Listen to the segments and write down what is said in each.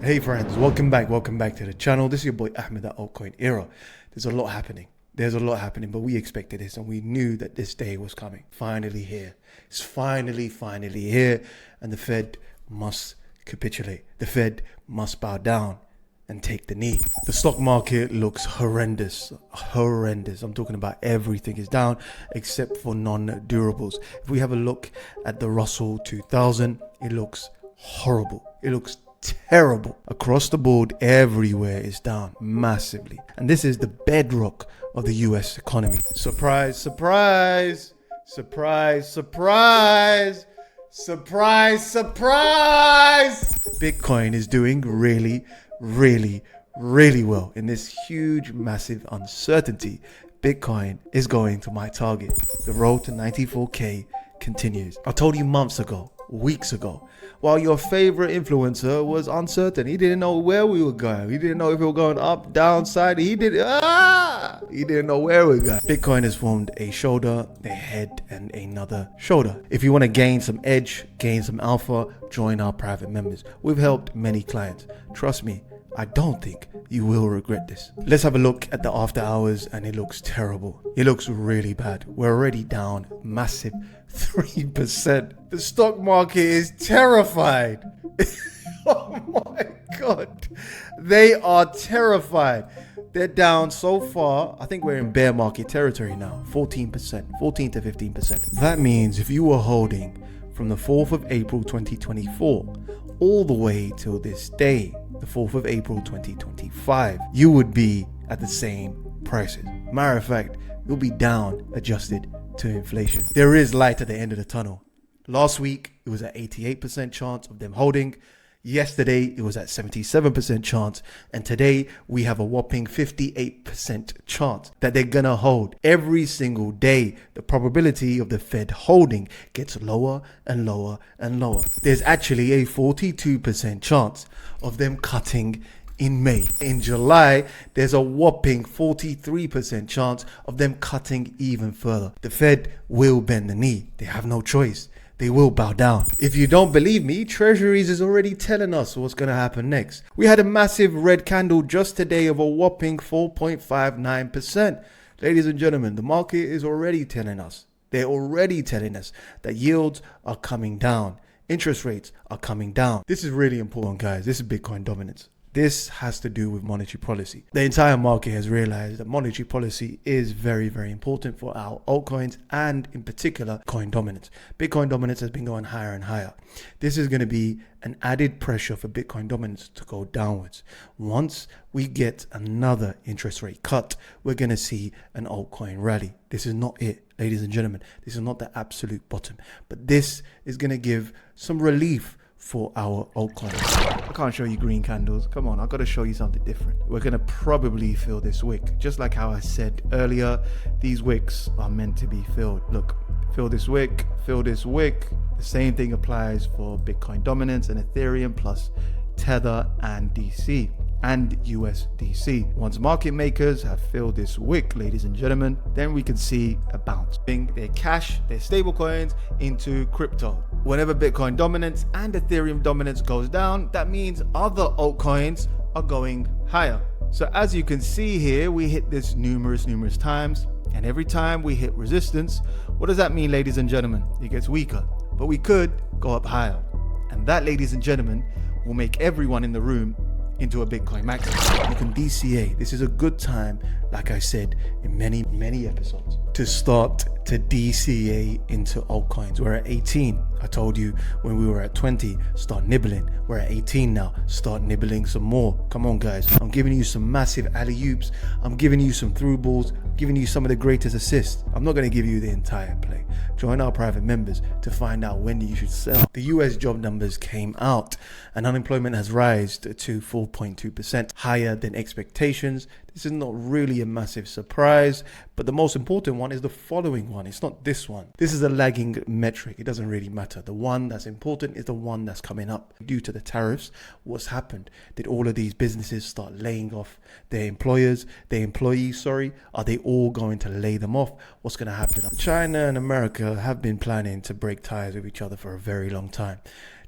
Hey friends, welcome back to the channel. This is your boy Ahmed at Altcoin Era. There's a lot happening, but we expected this and we knew that this day was coming. Finally here. It's finally here, and the Fed must capitulate. The Fed must bow down and take the knee. The stock market looks horrendous. I'm talking about everything is down except for non-durables. If we have a look at the Russell 2000, it looks horrible. It looks terrible. Across the board, everywhere is down massively. And this is the bedrock of the US economy. Surprise, surprise, surprise, surprise, surprise, surprise. Bitcoin is doing really well in this huge, massive uncertainty. Bitcoin is going to my target. The road to 94K continues. I told you months ago, weeks ago, while your favorite influencer was uncertain. He didn't know where we were going. He didn't know if we were going up, downside. He didn't know where we were going. Bitcoin has formed a shoulder, a head, and another shoulder. If you want to gain some edge, gain some alpha, join our private members. We've helped many clients. Trust me, I don't think you will regret this. Let's have a look at the after hours, and it looks terrible. It looks really bad. We're already down massive 3%. The stock market is terrified. Oh my God. They are terrified. They're down so far. I think we're in bear market territory now. 14%, 14 to 15%. That means if you were holding from the 4th of April 2024 all the way till this day, the 4th of April 2025, you would be at the same prices. Matter of fact, you'll be down adjusted to inflation. There is light at the end of the tunnel. Last week, it was at 88% chance of them holding. Yesterday, it was at 77% chance. And today, we have a whopping 58% chance that they're gonna hold. Every single day, the probability of the Fed holding gets lower and lower and lower. There's actually a 42% chance of them cutting in May. In July, there's a whopping 43% chance of them cutting even further. The Fed will bend the knee. They have no choice. They will bow down. If you don't believe me, Treasuries is already telling us what's going to happen next. We had a massive red candle just today of a whopping 4.59%. Ladies and gentlemen, the market is already telling us. They're already telling us that yields are coming down. Interest rates are coming down. This is really important, guys. This is Bitcoin dominance. This has to do with monetary policy. The entire market has realized that monetary policy is very important for our altcoins, and in particular, coin dominance. Bitcoin dominance has been going higher and higher. This is going to be an added pressure for Bitcoin dominance to go downwards. Once we get another interest rate cut, we're going to see an altcoin rally. This is not it, ladies and gentlemen. This is not the absolute bottom, but this is going to give some relief for our altcoins. I can't show you green candles. Come on, I've got to show you something different. We're going to probably fill this wick. Just like how I said earlier, these wicks are meant to be filled. Look, fill this wick, fill this wick. The same thing applies for Bitcoin dominance and Ethereum plus Tether and DC and USDC. Once market makers have filled this wick, ladies and gentlemen, then we can see a bounce. Their cash, their stable coins into crypto. Whenever Bitcoin dominance and Ethereum dominance goes down, that means other altcoins are going higher. So as you can see here, we hit this numerous times, and every time we hit resistance, what does that mean, ladies and gentlemen? It gets weaker, but we could go up higher. And that, ladies and gentlemen, will make everyone in the room into a Bitcoin maximum. You can DCA. This is a good time, like I said in many episodes, to start to DCA into altcoins. We're at 18. I told you when we were at 20, start nibbling. We're at 18 now, start nibbling some more. Come on, guys. I'm giving you some massive alley-oops. I'm giving you some through balls, giving you some of the greatest assists. I'm not going to give you the entire play. Join our private members to find out when you should sell. The US job numbers came out and unemployment has risen to 4.2%, higher than expectations. This is not really a massive surprise, but the most important one is the following one. It's not this one. This is a lagging metric. It doesn't really matter. The one that's important is the one that's coming up. Due to the tariffs, what's happened? Did all of these businesses start laying off their employees? Are they all going to lay them off? What's going to happen? China and America have been planning to break ties with each other for a very long time.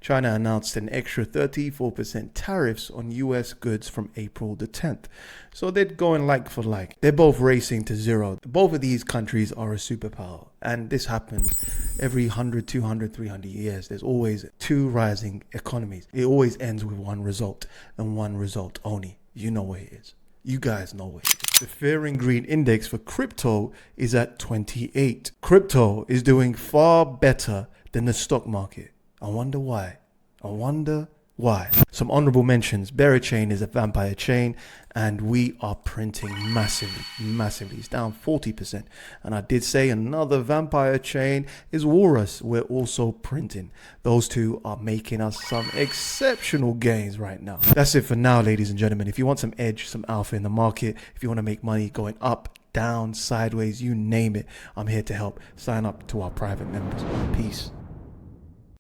China announced an extra 34% tariffs on US goods from April the 10th. So they're going like for like. They're both racing to zero. Both of these countries are a superpower. And this happens every 100, 200, 300 years. There's always two rising economies. It always ends with one result and one result only. You know what it is. You guys know what it is. The Fear and Greed Index for crypto is at 28. Crypto is doing far better than the stock market. I wonder why. Some honorable mentions. Bearer Chain is a vampire chain and we are printing massively. It's down 40%. And I did say another vampire chain is Walrus. We're also printing. Those two are making us some exceptional gains right now. That's it for now, ladies and gentlemen. If you want some edge, some alpha in the market, if you want to make money going up, down, sideways, you name it, I'm here to help. Sign up to our private members. Peace.